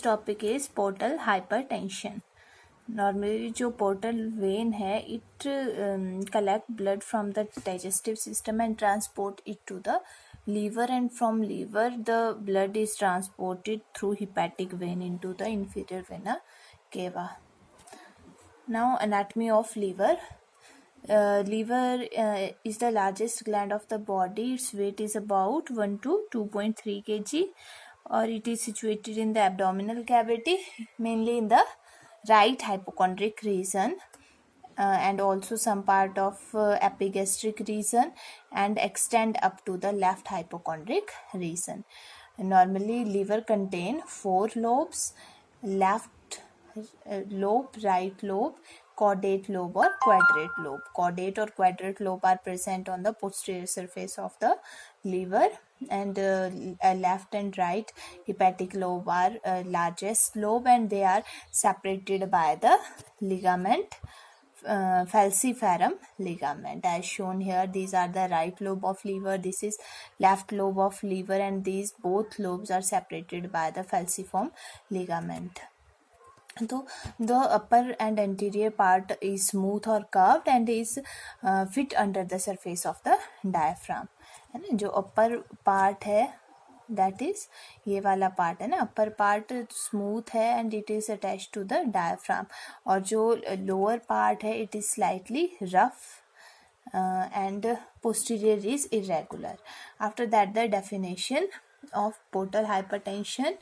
topic is portal hypertension. Normally जो portal vein है it collect blood from the digestive system and transport it to the liver, and from liver the blood is transported through hepatic vein into the inferior vena cava. Now anatomy of liver. Liver is the largest gland of the body. Its weight is about 1 to 2.3 kg, or it is situated in the abdominal cavity, mainly in the right hypochondric region, and also some part of epigastric region, and extend up to the left hypochondric region. Normally liver contain 4 lobes: left lobe, right lobe, caudate lobe or quadrate lobe. Caudate or quadrate lobe are present on the posterior surface of the liver, and left and right hepatic lobe are largest lobe, and they are separated by the ligament, falciparum ligament, as shown here. These are the right lobe of liver, this is left lobe of liver, and these both lobes are separated by the falciform ligament. So the upper and anterior part is smooth or curved and is fit under the surface of the diaphragm. है ना, जो upper part है that is ये वाला part है ना, upper part smooth है and it is attach to the diaphragm, और जो लोअर पार्ट है it is slightly rough and posterior is irregular. After that, the definition of portal hypertension,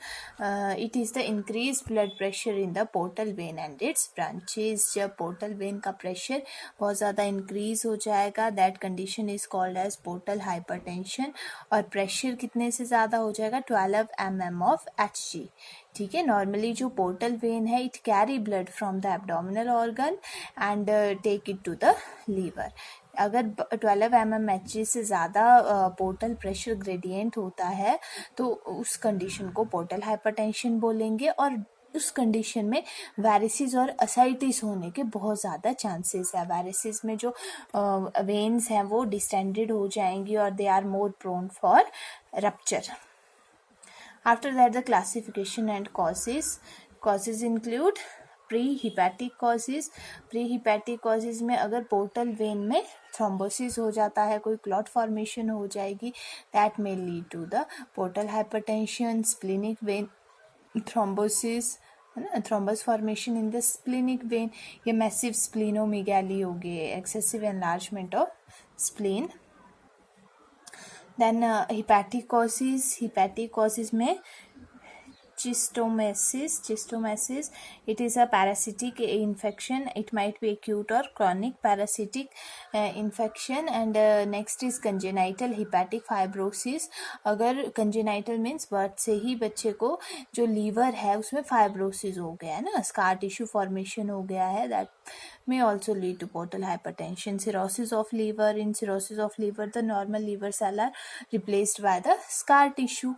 it is the increased blood pressure in the portal vein and its branches. जब portal vein का pressure बहुत ज़्यादा increase हो जाएगा, that condition is called as portal hypertension. और pressure कितने से ज़्यादा हो जाएगा? 12 mm of Hg. ठीक है. नॉर्मली जो पोर्टल वेन है it carry blood from the abdominal organ and take it to the liver. अगर 12 mm Hg से ज़्यादा पोर्टल प्रेशर ग्रेडियंट होता है तो उस कंडीशन को पोर्टल हाइपरटेंशन बोलेंगे, और उस कंडीशन में वैरिसिस और असाइटिस होने के बहुत ज़्यादा चांसेस है. वैरिसिस में जो वेन्स हैं वो डिस्टेंडेड हो जाएंगी और they are more prone for rupture. After that, the classification and causes. Causes include pre-hepatic causes. Pre-hepatic causes में अगर पोर्टल वेन में थ्रोम्बोसिस हो जाता है, कोई क्लॉट फॉर्मेशन हो जाएगी, that may lead to the portal hypertension. Splenic vein thrombosis, है ना, thrombus formation in the splenic when, ये मैसिव स्प्लिनोमेगाली हो गए, excessive enlargement of spleen. Then hepatic causes में Schistomasis, it is a parasitic infection. It might be acute or chronic parasitic infection. And next is congenital hepatic fibrosis. अगर congenital means birth से ही बच्चे को जो liver है उसमें fibrosis हो गया है ना, स्कार टिश्यू फॉर्मेशन हो गया है, that may also lead to portal hypertension. Cirrhosis of liver. In cirrhosis of liver, the normal liver cell are replaced by the scar tissue.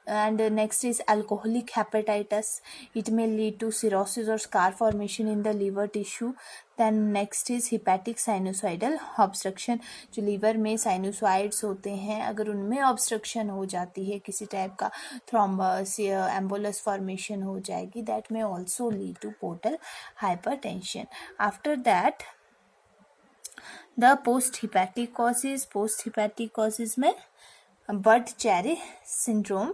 And next is alcoholic hepatitis. It may lead to cirrhosis or scar formation in the liver tissue. Then next is hepatic sinusoidal obstruction. जो liver में sinusoids होते हैं, अगर उनमें obstruction हो जाती है, किसी टाइप का थ्रोम्बस या एम्बोलस फॉर्मेशन हो जाएगी, दैट में also lead to portal hypertension. After that the post hepatic causes में Budd-Chiari syndrome.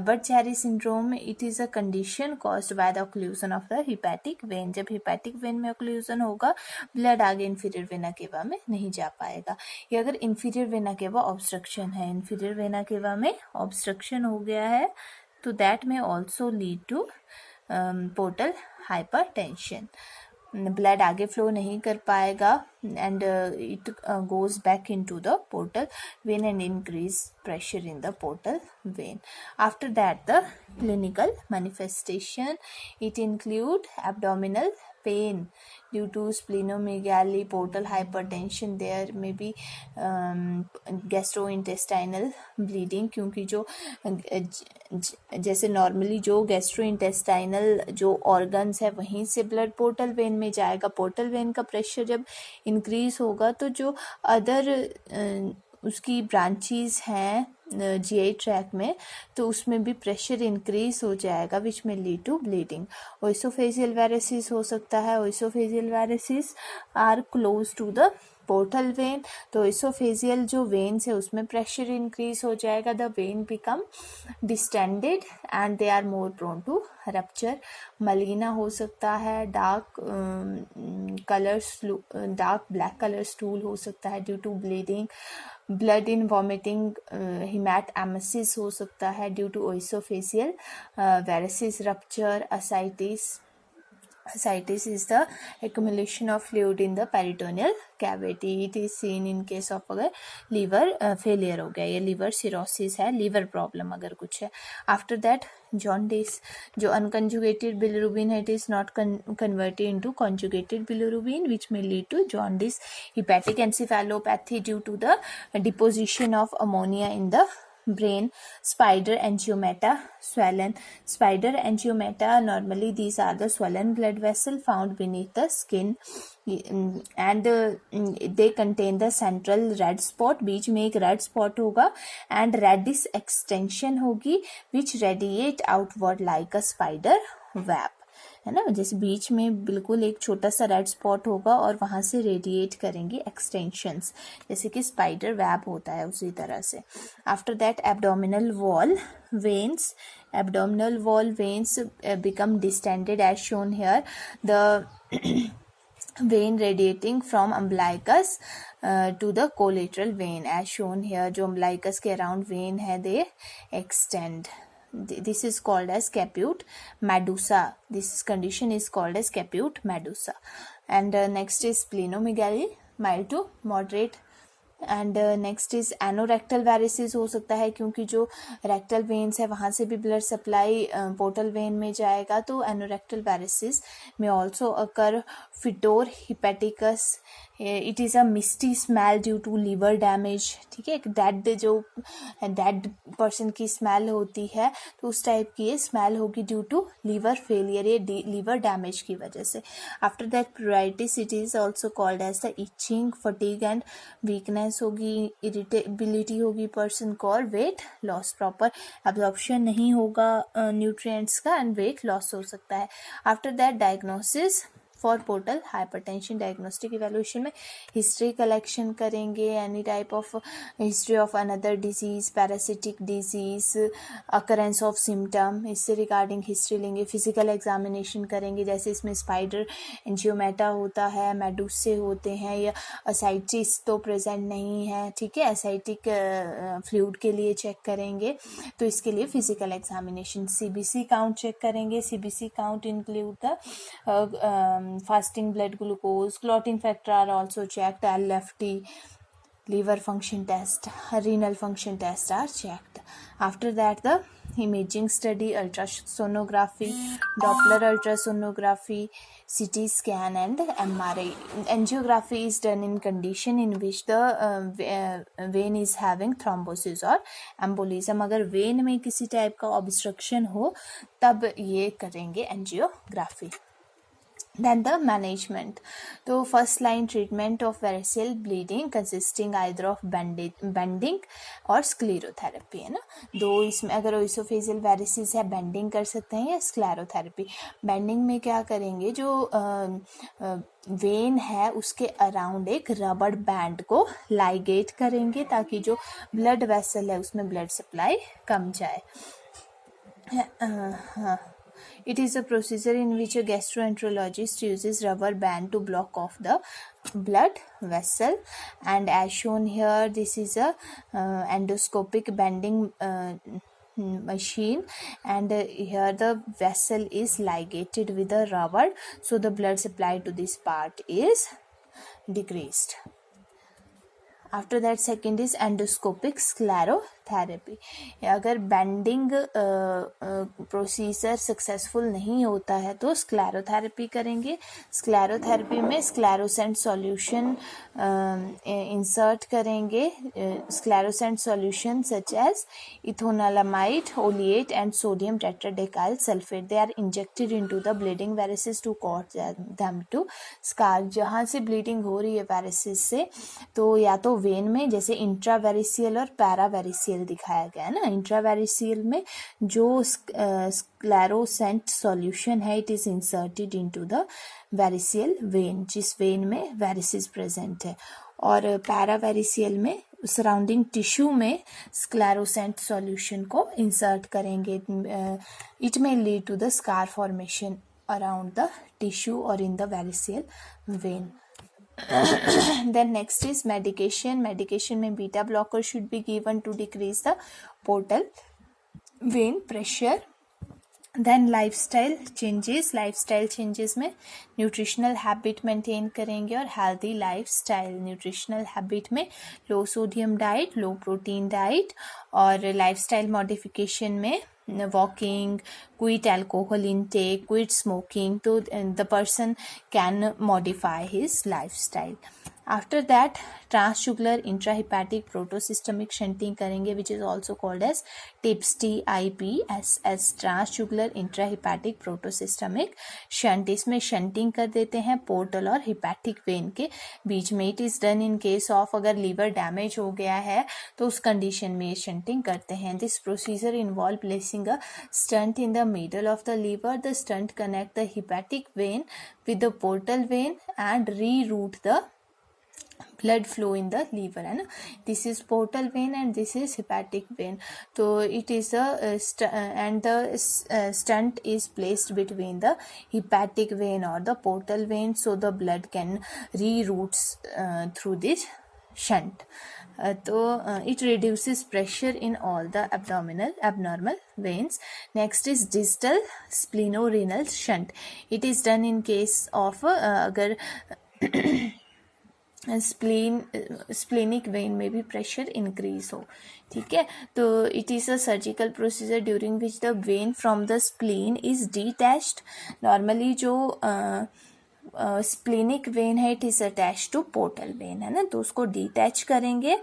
Budd-Chiari syndrome, it is a condition caused by the occlusion of the hepatic vein. जब hepatic vein में occlusion होगा, blood आगे inferior vena cava में नहीं जा पाएगा. ये अगर inferior vena cava obstruction है, inferior vena cava में obstruction हो गया है, तो that may also lead to portal hypertension. Blood आगे फ्लो नहीं कर पाएगा and it goes back into the portal when and increase pressure in the portal when. After that the clinical manifestation, it include abdominal pain due to splenomegaly, portal hypertension. There may be gastrointestinal bleeding, क्योंकि जो जैसे normally जो gastrointestinal जो organs है वहीं से blood portal vein में जाएगा. पोर्टल वेन का प्रेशर जब इंक्रीज होगा तो जो अदर उसकी ब्रांचेस हैं GI ट्रैक में, तो उसमें भी प्रेशर इंक्रीज हो जाएगा विच में lead to bleeding. Oesophageal varices हो सकता है। Oesophageal varices are close to the portal vein, तो ओइसोफेजियल जो वेन्स है उसमें प्रेशर इंक्रीज हो जाएगा, the vein become distended and they are more prone to rupture. Melaena हो सकता है, डार्क ब्लैक कलर स्टूल हो सकता है due to bleeding, blood in vomiting haematemesis हो सकता है due to oesophageal varices rupture. Ascites is the accumulation of fluid in the peritoneal cavity. It is seen in case of अगर liver failure हो गया, ये liver cirrhosis है, liver problem अगर कुछ है. After that jaundice, जो unconjugated bilirubin है, it is not converted into conjugated bilirubin which may lead to jaundice. Hepatic encephalopathy due to the deposition of ammonia in the brain. Spider angiomata, swollen spider angiomata, normally these are the swollen blood vessel found beneath the skin, and they contain the central red spot, बीच में एक red spot होगा, and reddish extension होगी which radiate outward like a spider web, है ना, जैसे बीच में बिल्कुल एक छोटा सा रेड स्पॉट होगा और वहां से रेडिएट करेंगे एक्सटेंशंस, जैसे कि स्पाइडर वेब होता है उसी तरह से. After that abdominal wall veins become distended as shown here. The vein radiating from umbilicus to the collateral vein as shown here. जो umbilicus के around vein है they extend. This is called as caput medusa. This condition is called as caput medusa. And next is splenomegaly, mild to moderate. And next is anorectal varices हो सकता है, क्योंकि जो rectal veins है वहाँ से भी ब्लड सप्लाई पोर्टल वेन में जाएगा, तो एनोरेक्टल वेरिसिस में also occur. Fetor hepaticus, it is a musty smell due to liver damage. ठीक है, डेड पर्सन की स्मेल होती है, तो उस टाइप की ये स्मेल होगी ड्यू टू लीवर फेलियर, ये लीवर डैमेज की वजह से. After that pruritus, it is also called as the itching, fatigue and weakness होगी, इरिटेबिलिटी होगी पर्सन को, और वेट लॉस, प्रॉपर एब्जॉर्प्शन नहीं होगा न्यूट्रिएंट्स का, एंड वेट लॉस हो सकता है. After that diagnosis for portal hypertension, diagnostic evaluation में हिस्ट्री कलेक्शन करेंगे, any type of history of another disease, parasitic disease, occurrence of symptom, इससे रिगार्डिंग हिस्ट्री लेंगे. फिजिकल एग्जामिनेशन करेंगे, जैसे इसमें स्पाइडर एंजियोमेटा होता है, मेडुसे होते हैं, या असाइटिस तो प्रेजेंट नहीं है. ठीक है, असाइटिक फ्लूइड के लिए चेक करेंगे, तो इसके लिए physical examination. CBC count check करेंगे. CBC count include the fasting blood glucose, clotting factor are also checked, LFT, liver function test, renal function test are checked. After that the imaging study, ultrasonography, Doppler ultrasonography, CT scan and MRI. Angiography is done in condition in which the vein is having thrombosis or embolism. अगर when में किसी type का obstruction हो तब ये करेंगे angiography. Then the management. तो first line treatment of variceal bleeding consisting either of bending और sclerotherapy, है ना. दो इसमें अगर ओइसोफेजियल वेरिसिस है बेंडिंग कर सकते हैं या स्क्लेरोथेरेपी. बेंडिंग में क्या करेंगे, जो वेन है उसके अराउंड एक रबड़ बैंड को लाइगेट करेंगे ताकि जो ब्लड वेसल है उसमें ब्लड सप्लाई कम जाए. हाँ, it is a procedure in which a gastroenterologist uses rubber band to block off the blood vessel, and as shown here this is a endoscopic bending machine, and here the vessel is ligated with the rubber, so the blood supply to this part is decreased. After that second is endoscopic sclerotherapy. अगर bending procedure successful नहीं होता है तो sclerotherapy करेंगे. Sclerotherapy में sclerosant solution insert करेंगे. Sclerosant solution such as ethanolamide, oleate and sodium tetradecyl sulphate, they are injected into the bleeding varices to cause them to scar. जहाँ से ब्लीडिंग हो रही है वेरिसेस से, तो या तो वेन में जैसे इंट्रावेरिसियल और पैरावेरिसियल दिखाया गया है ना, इंट्रावेरिसियल में जो स्क्लेरोसेंट सॉल्यूशन है it is inserted into the variceal vein, जिस वेन में वेरिसिस प्रेजेंट है, और पैरावेरिसियल में सराउंडिंग टिश्यू में स्क्लेरोसेंट सॉल्यूशन को इंसर्ट करेंगे. इट में lead to the scar formation around the tissue or in the variceal vein. Then next is medication. Medication में beta blocker should be given to decrease the portal vein pressure. Then lifestyle changes. Lifestyle changes में nutritional habit maintain करेंगे और healthy lifestyle. nutritional habit में low sodium diet, low protein diet, और lifestyle modification में walking, quit alcohol intake, quit smoking. So the person can modify his lifestyle. After that transjugular intrahepatic protosystemic shunting करेंगे, which is also called as TIPS, TIPSS, transjugular intrahepatic protosystemic shunt. इसमें shunting कर देते हैं portal और hepatic vein के बीच में. It is done in case of अगर liver damage हो गया है तो उस condition में ये shunting करते हैं. This procedure involve placing a stent in the middle of the liver. The stent connect the hepatic vein with the portal vein and reroute the blood flow in the liver है ना. This is portal vein and this is hepatic vein. तो it is a and the stent is placed between the hepatic vein or the portal vein, so the blood can reroutes through this shunt. It reduces pressure in all the abnormal veins. Next is distal splenorenal shunt. It is done in case of अगर splenic vein में भी pressure increase हो. ठीक है, तो it is a surgical procedure during which the vein from the spleen is detached. Normally जो splenic vein है it is attach to portal vein है ना, तो उसको डिटैच करेंगे,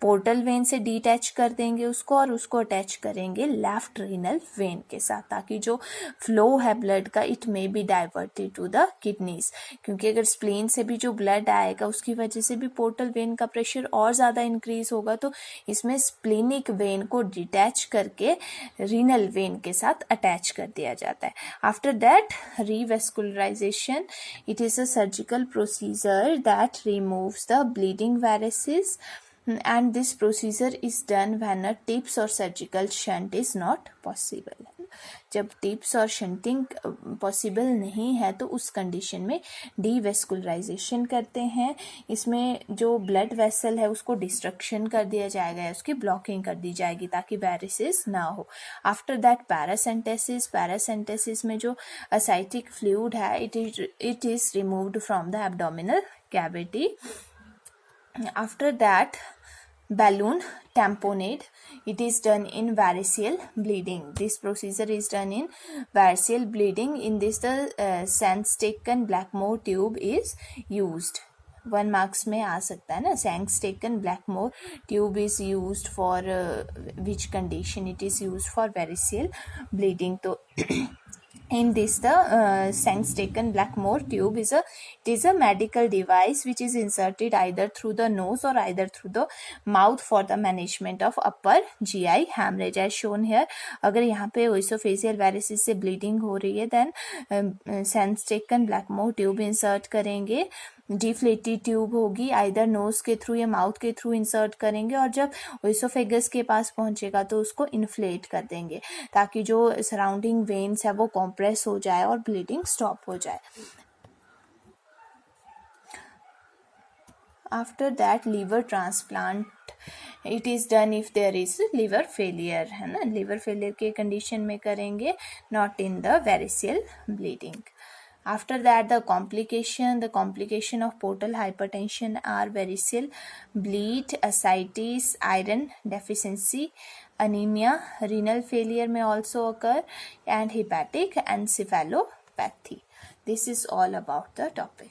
पोर्टल वेन से डिटैच कर देंगे उसको और उसको अटैच करेंगे लेफ्ट रीनल वेन के साथ, ताकि जो फ्लो है ब्लड का it may be diverted to the kidneys. क्योंकि अगर स्प्लीन से भी जो ब्लड आएगा उसकी वजह से भी पोर्टल वेन का प्रेशर और ज़्यादा इंक्रीज होगा, तो इसमें स्प्लेनिक वेन को डिटैच करके रीनल वेन के साथ अटैच कर दिया जाता है. After that revascularisation. It is a surgical procedure that removes the bleeding varices, and this procedure is done when a TIPS or surgical shunt is not possible. जब tips और shunting possible नहीं है तो उस कंडीशन में डीवेस्कुलराइजेशन करते हैं. इसमें जो ब्लड वेसल है उसको डिस्ट्रक्शन कर दिया जाएगा, उसकी ब्लॉकिंग कर दी जाएगी ताकि वेरिसेस ना हो. After that पैरासेंटेसिस. पैरासेंटेसिस में जो असाइटिक फ्लूइड है it is removed from the abdominal cavity. After that balloon tamponade. It is done in variceal bleeding. This procedure is done in variceal bleeding. In this the Sangstecken Blackmore tube is used. 1 marks में आ सकता है ना. Sangstecken Blackmore tube is used for which condition? It is used for variceal bleeding. तो in this the Sangstecken Blackmore tube is a medical device which is inserted either through the nose or either through the mouth for the management of upper GI hemorrhage as shown here. अगर यहाँ पे ओइसोफेशियल वेरिसिस से bleeding हो रही है then Sangstecken Blackmore tube insert करेंगे. Deflated tube होगी, either knows के थ्रू या माउथ के थ्रू इंसर्ट करेंगे और जब ओइसोफेगस के पास पहुंचेगा तो उसको इन्फ्लेट कर देंगे ताकि जो सराउंडिंग वेन्स है वो कॉम्प्रेस हो जाए और ब्लीडिंग स्टॉप हो जाए. After that liver transplant. It is done if there is liver failure है ना. लिवर फेलियर के कंडीशन में करेंगे, not in the variceal bleeding. After that the complication of portal hypertension are variceal bleed, ascites, iron deficiency, anemia, renal failure may also occur, and hepatic encephalopathy. This is all about the topic.